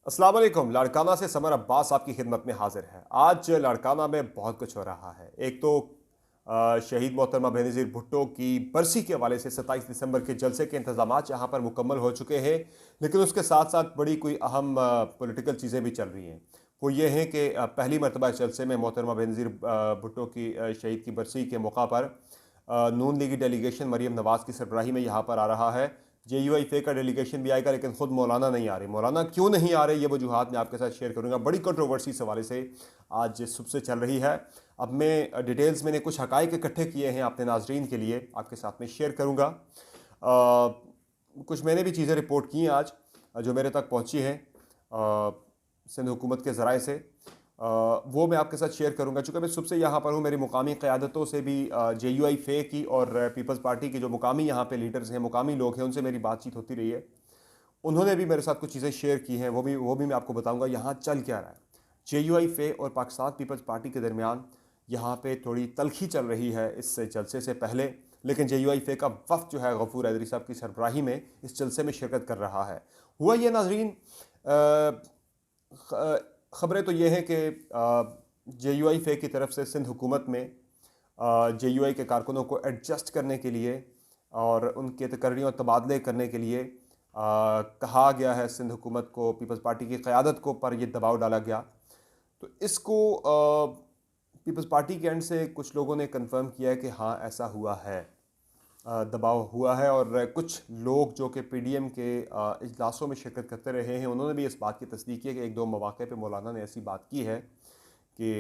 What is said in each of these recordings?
अस्सलाम वालेकुम। लाड़काना से समर अब्बास आपकी खिदमत में हाजिर है। आज लाड़काना में बहुत कुछ हो रहा है। एक तो शहीद मोहतरमा बेनज़ीर भुट्टो की बरसी के हवाले से 27 दिसंबर के जलसे के इंतजाम यहाँ पर मुकम्मल हो चुके हैं, लेकिन उसके साथ साथ बड़ी कोई अहम पॉलिटिकल चीज़ें भी चल रही हैं। वो ये हैं कि पहली मरतबा इस जलसे में मोहतरमा बेनज़ीर भुट्टो की शहीद की बरसी के मौका पर नून लीगी डेलीगेशन मरीम नवाज़ की सरबराही में यहाँ पर आ रहा है। JUIFA का डेलीगेशन भी आएगा, लेकिन खुद मौलाना नहीं आ रहे। मौलाना क्यों नहीं आ रहे, ये वजूहात मैं आपके साथ शेयर करूंगा। बड़ी कंट्रोवर्सी इस हवाले से आज सुबह से चल रही है। अब मैं डिटेल्स मैंने कुछ हकाइक इकट्ठे किए हैं अपने नाजरीन के लिए, आपके साथ में शेयर करूंगा। कुछ मैंने भी चीज़ें रिपोर्ट की हैं आज, जो मेरे तक पहुंची हैं सिंध हुकूमत के ज़राए से। वो मैं आपके साथ शेयर करूंगा। चूँकि मैं सुबह से यहाँ पर हूँ, मेरी मुकामी क़यादतों से भी JUIFA की और पीपल्स पार्टी के जो मुकामी यहाँ पे लीडर्स हैं, मुकामी लोग हैं, उनसे मेरी बातचीत होती रही है। उन्होंने भी मेरे साथ कुछ चीज़ें शेयर की हैं, वो भी मैं आपको बताऊंगा यहाँ चल क्या रहा है। JUIFA और पाकिस्तान पीपल्स पार्टी के दरमियान यहाँ पे थोड़ी तलखी चल रही है इस जलसे से पहले, लेकिन JUIFA का वफ़द जो है गफूर हैदरी साहब की सरबराही में इस जलसे में शिरकत कर रहा है। हुआ ये नाजरीन, ख़बरें तो ये हैं कि JUIFA की तरफ से सिंध हुकूमत में JUI के कारकुनों को एडजस्ट करने के लिए और उनके तकर्रियों और तबादले करने के लिए कहा गया है। सिंध हुकूमत को, पीपल्स पार्टी की क़यादत को पर यह दबाव डाला गया। तो इसको पीपल्स पार्टी के एंड से कुछ लोगों ने कंफर्म किया है कि हाँ, ऐसा हुआ है, दबाव हुआ है। और कुछ लोग जो कि PDM के इजलासों में शिरकत करते रहे हैं, उन्होंने भी इस बात की तस्दीक की है कि एक दो मौक़े पे मौलाना ने ऐसी बात की है कि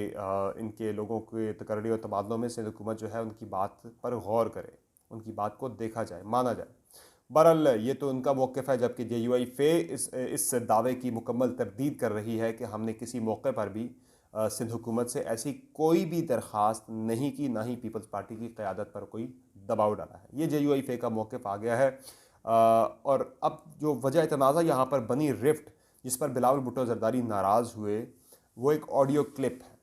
इनके लोगों के तकर्री और तबादलों में सिंध हुकूमत जो है उनकी बात पर गौर करे, उनकी बात को देखा जाए, माना जाए। बहरहाल ये तो उनका मौक़िफ़ है, जबकि JUIFA इस दावे की मुकम्मल तरदीद कर रही है कि हमने किसी मौके पर भी सिंध हुकूमत से ऐसी कोई भी दरख्वास्त नहीं की, ना ही पीपल्स पार्टी की क़यादत पर कोई दबाव डाला है। ये JUIFA का मौक़िफ़ आ गया है। और अब जो वजह तनाज़ा यहाँ पर बनी, रिफ्ट जिस पर बिलावल भुट्टो ज़रदारी नाराज़ हुए, वो एक ऑडियो क्लिप है।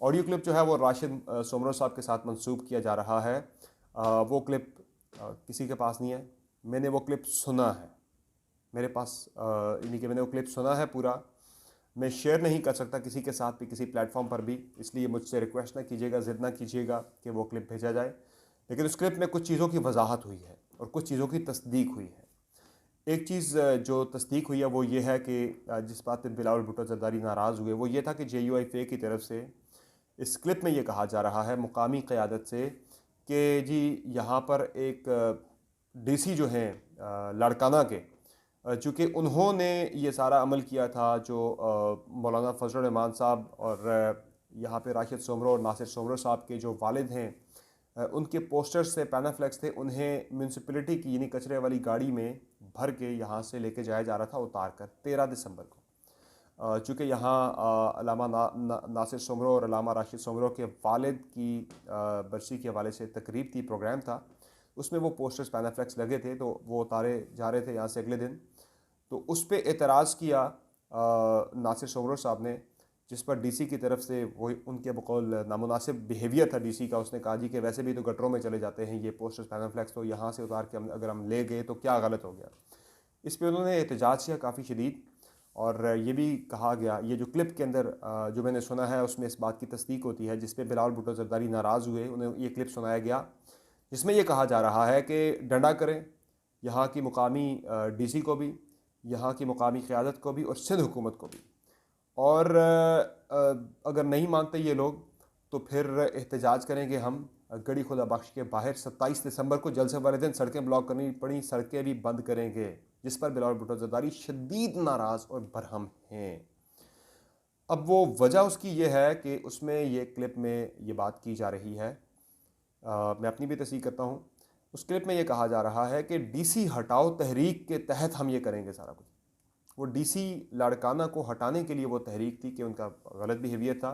ऑडियो क्लिप जो है वो राशिद सोमरो साहब के साथ मंसूब किया जा रहा है। वो क्लिप किसी के पास नहीं है, मैंने वो क्लिप सुना है मेरे पास, यानी कि मैंने वो क्लिप सुना है पूरा। मैं शेयर नहीं कर सकता किसी के साथ भी, किसी प्लेटफॉर्म पर भी, इसलिए मुझसे रिक्वेस्ट ना कीजिएगा, ज़िद ना कीजिएगा कि वो क्लिप भेजा जाए। लेकिन उस क्लिप में कुछ चीज़ों की वजाहत हुई है और कुछ चीज़ों की तस्दीक हुई है। एक चीज़ जो तस्दीक हुई है वो ये है कि जिस बात पर बिलावल भुट्टो ज़रदारी नाराज़ हुए, वो ये था कि JUIFA की तरफ से इस क्लिप में ये कहा जा रहा है मुकामी क़यादत से कि जी यहाँ पर एक DC जो हैं लाड़काना के, चूँकि उन्होंने ये सारा अमल किया था जो मौलाना फजल रहमान साहब और यहाँ पे राशिद सोमरो और नासिर सोमरो साहब के जो वालिद हैं, उनके पोस्टर्स से पैनाफ्लेक्स थे, उन्हें म्यूनसिपलिटी की यानी कचरे वाली गाड़ी में भर के यहाँ से लेके जाया जा रहा था उतार कर 13 दिसंबर को। चूँकि यहाँ अलामा नासिर सोमरो और अलामा राशिद सोमरो के वालिद की बरसी के हवाले से तकरीब थी, प्रोग्राम था, उसमें वो पोस्टर्स पैनाफ्लेक्स लगे थे, तो वो उतारे जा रहे थे यहाँ से अगले दिन। तो उस पर एतराज़ किया नासिर सोमरो साहब ने, जिस पर DC की तरफ से वो उनके बकौल नामुनासिब बिहेवियर था DC का। उसने कहा जी कि वैसे भी तो गटरों में चले जाते हैं ये पोस्टर्स पैनाफ्लेक्स, तो यहाँ से उतार के अगर हम ले गए तो क्या गलत हो गया। इस पर उन्होंने एहतजाज किया काफ़ी शदीद। और ये भी कहा गया, ये जो क्लिप के अंदर जो मैंने सुना है उसमें इस बात की तस्दीक होती है, जिस पे बिलावल भुट्टो ज़रदारी नाराज़ हुए, उन्हें ये क्लिप सुनाया गया जिसमें ये कहा जा रहा है कि डंडा करें यहाँ की मुकामी DC को भी, यहाँ की मुकामी क़यादत को भी और सिंध हुकूमत को भी। और अगर नहीं मानते ये लोग तो फिर एहतजाज करेंगे हम गड़ी खुदा बख्श के बाहर। 27 दिसंबर को जलसे वाले दिन सड़कें ब्लॉक करनी पड़ी, सड़कें भी बंद करेंगे, जिस पर बिलावल भुट्टो ज़रदारी शदीद नाराज़ और बरहम हैं। अब वो वजह उसकी ये है कि उसमें ये क्लिप में ये बात की जा रही है, मैं अपनी भी तस्दीक करता हूँ। उस क्लिप में ये कहा जा रहा है कि DC हटाओ तहरीक के तहत हम ये करेंगे सारा कुछ। वो DC लाड़काना को हटाने के लिए वो तहरीक थी कि उनका गलत बिहेवियर था।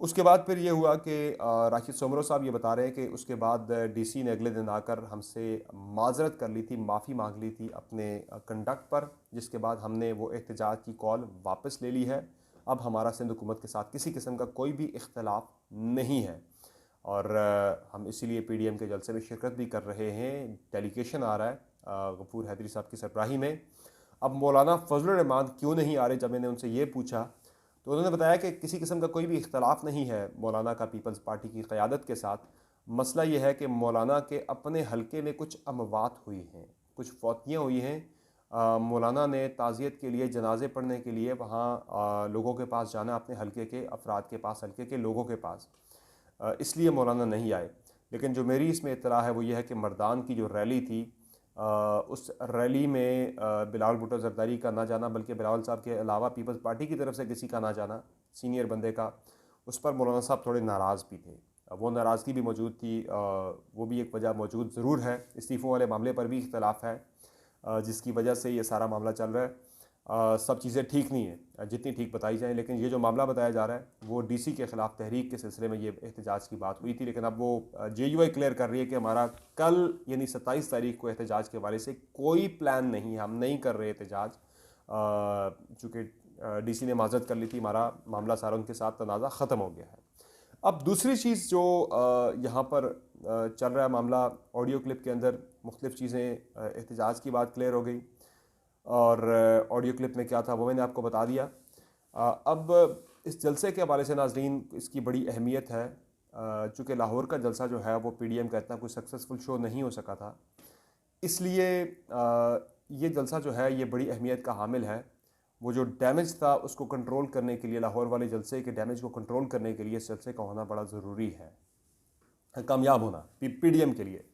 उसके बाद फिर ये हुआ कि राशिद सोमरो साहब ये बता रहे हैं कि उसके बाद DC ने अगले दिन आकर हमसे माजरत कर ली थी, माफ़ी मांग ली थी अपने कंडक्ट पर, जिसके बाद हमने वो एहतजाज की कॉल वापस ले ली है। अब हमारा सिंध हुकूमत के साथ किसी किस्म का कोई भी इख्तलाफ नहीं है और हम इसीलिए PDM के जलसे में शिरकत भी कर रहे हैं। डेलीगेशन आ रहा है गफूर हैदरी साहब की सरबराही में। अब मौलाना फजलुर रहमान क्यों नहीं आ रहे, जब मैंने उनसे ये पूछा तो उन्होंने बताया कि किसी किस्म का कोई भी इख्तलाफ नहीं है मौलाना का पीपल्स पार्टी की क़यादत के साथ। मसला ये है कि मौलाना के अपने हलके में कुछ अमवात हुई हैं, कुछ फौतियाँ हुई हैं। मौलाना ने ताज़ियत के लिए, जनाजे पढ़ने के लिए वहाँ लोगों के पास जाना, अपने हलके के अफराद के पास, हलके के लोगों के पास, इसलिए मौलाना नहीं आए। लेकिन जो मेरी इसमें इत्तला है वो ये है कि मर्दान की जो रैली थी, उस रैली में बिलावल भुट्टो ज़रदारी का ना जाना, बल्कि बिलावल साहब के अलावा पीपल्स पार्टी की तरफ से किसी का ना जाना, सीनियर बंदे का, उस पर मौलाना साहब थोड़े नाराज़ भी थे। वो नाराज़गी भी मौजूद थी, वो भी एक वजह मौजूद ज़रूर है। इस्तीफ़ों वाले मामले पर भी इख्तलाफ है, जिसकी वजह से ये सारा मामला चल रहा है। सब चीज़ें ठीक नहीं हैं जितनी ठीक बताई जाएँ, लेकिन ये जो मामला बताया जा रहा है वो डीसी के ख़िलाफ़ तहरीक के सिलसिले में ये एहतजाज की बात हुई थी। लेकिन अब वो जेयूआई क्लियर कर रही है कि हमारा कल यानी 27 तारीख को एहतजाज के हवाले से कोई प्लान नहीं है, हम नहीं कर रहे एहतजाज। चूँकि डीसी ने माज़रत कर ली थी, हमारा मामला सारा उनके साथ तनाज़ा ख़त्म हो गया है। अब दूसरी चीज़ जो यहाँ पर चल रहा है मामला, ऑडियो क्लिप के अंदर मुख्तलिफ़ चीज़ें, एहतजाज की बात क्लियर हो गई और ऑडियो क्लिप में क्या था वो मैंने आपको बता दिया। अब इस जलसे के हवाले से नाज़रीन इसकी बड़ी अहमियत है। चूँकि लाहौर का जलसा जो है वो पीडीएम का इतना कोई सक्सेसफुल शो नहीं हो सका था, इसलिए ये जलसा जो है ये बड़ी अहमियत का हामिल है। वो जो डैमेज था उसको कंट्रोल करने के लिए, लाहौर वाले जलसे के डैमेज को कंट्रोल करने के लिए इस जलसे का होना बड़ा ज़रूरी है, कामयाब होना पीडीएम के लिए।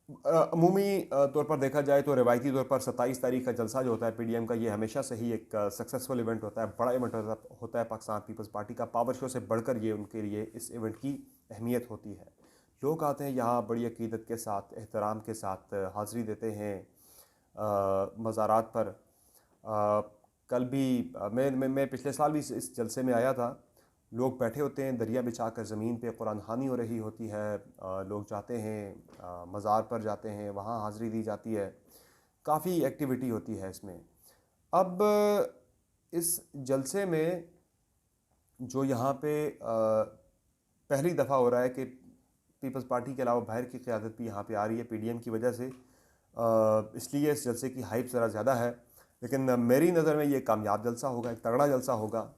अमूमी तौर पर देखा जाए तो रिवायती तौर पर 27 तारीख का जलसा जो होता है पीडीएम का, ये हमेशा से ही एक सक्सेसफुल इवेंट होता है, बड़ा इवेंट होता है पाकिस्तान पीपल्स पार्टी का। पावर शो से बढ़कर ये उनके लिए इस इवेंट की अहमियत होती है। लोग आते हैं यहाँ बड़ी अकीदत के साथ, एहतराम के साथ हाज़िरी देते हैं मज़ारात पर। कल भी मैं पिछले साल भी इस जलसे में आया था। लोग बैठे होते हैं दरिया बिछा कर, ज़मीन पे कुरान ख़वानी हो रही होती है, लोग जाते हैं मज़ार पर जाते हैं, वहाँ हाज़िरी दी जाती है, काफ़ी एक्टिविटी होती है इसमें। अब इस जलसे में जो यहाँ पे पहली दफ़ा हो रहा है कि पीपल्स पार्टी के अलावा बाहर की क़यादत भी यहाँ पे आ रही है पीडीएम की वजह से, इसलिए इस जलसे की हाइप ज़रा ज़्यादा है। लेकिन मेरी नज़र में ये कामयाब जलसा होगा, एक तगड़ा जलसा होगा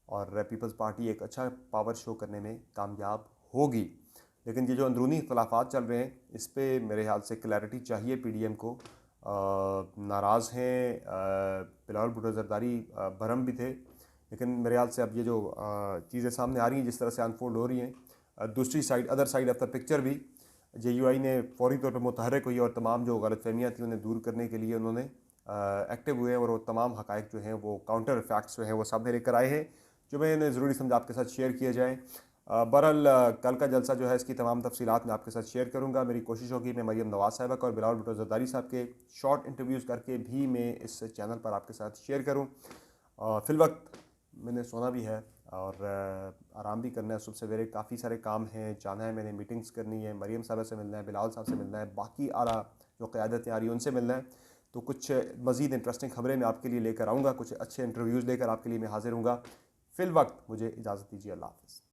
और पीपल्स पार्टी एक अच्छा पावर शो करने में कामयाब होगी। लेकिन ये जो अंदरूनी इख्तलाफात चल रहे हैं इस पर मेरे ख्याल से क्लैरिटी चाहिए पीडीएम को। नाराज़ हैं, बिलावल भुट्टो ज़रदारी भरम भी थे, लेकिन मेरे ख्याल से अब ये जो चीज़ें सामने आ रही हैं, जिस तरह से अनफोल्ड हो रही हैं, दूसरी side, other side of the picture भी जेयूआई ने फौरी तौर पर मुतहर्रिक हुई और तमाम जो गलतफहमियाँ थी उन्हें दूर करने के लिए उन्होंने एक्टिव हुए और वो तमाम हक़ाइक़ जो हैं, वो काउंटर फैक्ट्स जो हैं वो सामने लेकर आए हैं, जो मैंने ज़रूरी समझा आपके साथ शेयर किए जाएँ। बहरहाल कल का जलसा जो है इसकी तमाम तफसीलात मैं आपके साथ शेयर करूँगा। मेरी कोशिश होगी मैं मरियम नवाज़ साहिबा का और बिलावल भुट्टो ज़रदारी साहब के शॉर्ट इंटरव्यूज़ करके भी मैं इस चैनल पर आपके साथ शेयर करूँ। फ़िलवक्त मैंने सोना भी है और आराम भी करना है, सुबह सवेरे काफ़ी सारे काम हैं, जाना है, मैंने मीटिंग्स करनी है, मरियम साहबा से मिलना है, बिलावल साहब से मिलना है, बाकी आला जो क़यादतें आ रही हैं उनसे मिलना है। तो कुछ मज़ीद इंटरेस्टिंग ख़बरें मैं आपके लिए लेकर आऊँगा, कुछ अच्छे इंटरव्यूज़ लेकर आपके लिए मैं हाज़िर हूँगा। फ़िलवक्त मुझे इजाज़त दीजिए, अल्लाह हाफ़िज़।